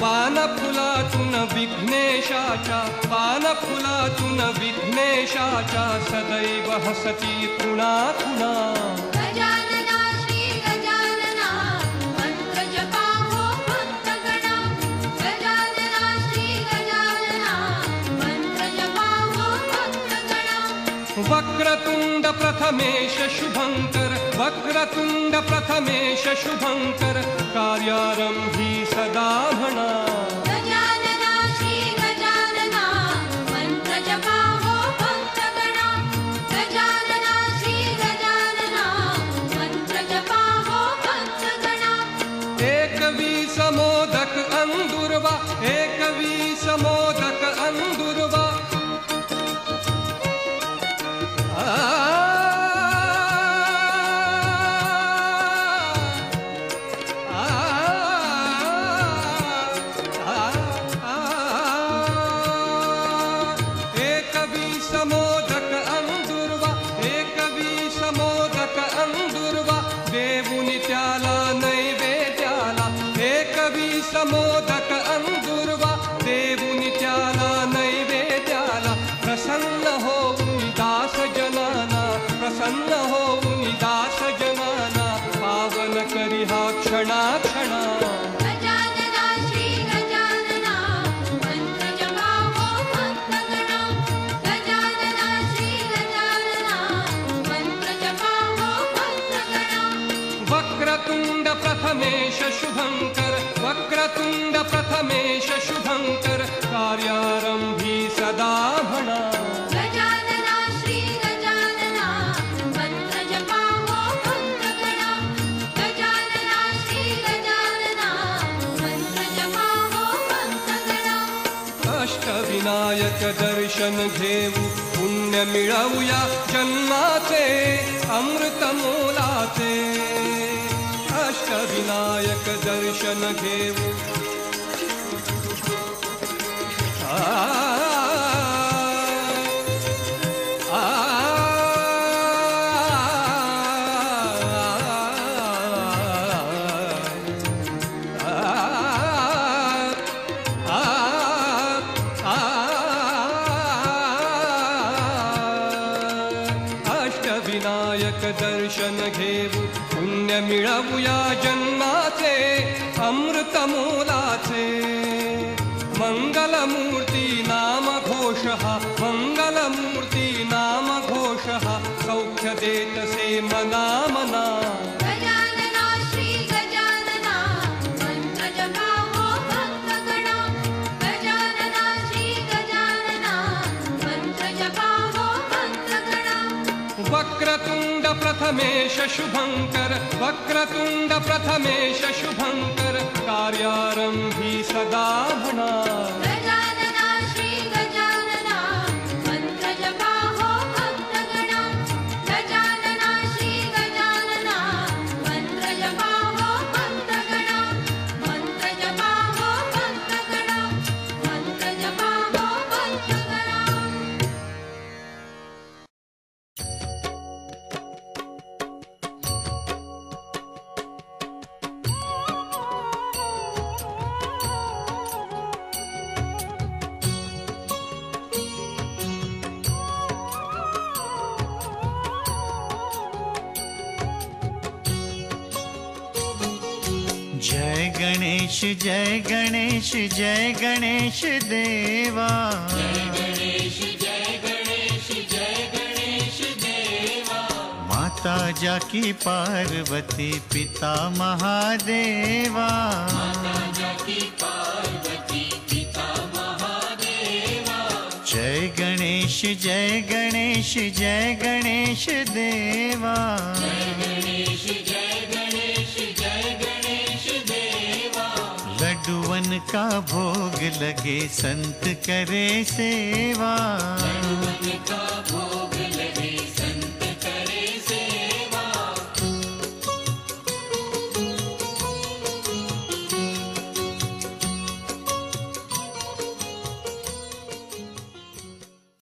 पानफुलातून विघ्नेशाच्या, पानफुलातून विघ्नेशाच्या सदैव हसती खुणा खुणा. गजानना श्री गजानना मंत्र जपा हो भक्तगणा. गजानना श्री गजानना मंत्र जपा हो भक्तगणा. वक्रतुंड प्रथमेश शुभंकर, वक्रतुंड प्रथमेश शुभंकर कार्यारंभी सदा म्हणा. गजानना श्री गजानना मंत्र जपा हो भक्तगणा. गजानना श्री गजानना मंत्र जपा हो भक्तगणा. एकवीस मोदक अंदुर्वा, एकवीस मोदक अंदुर्वा. मोदक अंदुर्वा देवुनि त्याला नैवेद्याला. प्रसन्न होऊन दास जनाना, प्रसन्न होऊन दास जनाना पावन करी हा क्षणा क्षणा. गजानना श्री गजानना मंत्र जपा हो भक्तगणा. गजानना श्री गजानना मंत्र जपा हो भक्तगणा. वक्रतुंड प्रथमेश शुभंकर, वक्रतुंड प्रथमेश शुभंकर कार्यारंभी सदा म्हणा. गजानना श्री गजानना मंत्र जपा हो भक्तगणा. गजानना श्री गजानना मंत्र जपा हो भक्तगणा. अष्टविनायक दर्शन घेऊ पुण्य मिळवूया जन्माचे अमृत मोलाचे. अष्टविनायक दर्शन घेऊ. अष्टविनायक दर्शन घेऊ पुण्य मिळवूया जन्माचे अमृत मोलाचे. मंगलमूर्ती नाम घोष हा, मंगलमूर्ती नाम घोष हा सौख्य देतसे मना मना. गजानना श्री गजानना मंत्र जपा हो भक्तगणा. गजानना श्री गजानना मंत्र जपा हो भक्तगणा. वक्रतुंड प्रथमेश शुभंकर, वक्रतुंड प्रथमेश शुभंकर कार्यारंभी सदा म्हणा. गजानना श्री गजानना मंत्र जपा हो भक्तगणा. गजानना श्री गजानना मंत्र जपा हो भक्तगणा. मंत्र जपा हो भक्तगणा. मंत्र जपा हो भक्तगणा. जय गणेश जय गणेश जय गणेश देवा. जय गणेश जय गणेश जय गणेश देवा. माता जाकी पार्वती पिता महादेवा. माता जाकी पार्वती पिता महादेवा. जय गणेश जय गणेश जय गणेश देवा. जय गणेश जय गणेश जय गणेश देवा. लड्डुवन का भोग लगे संत करे सेवा. लड्डुवन का भोग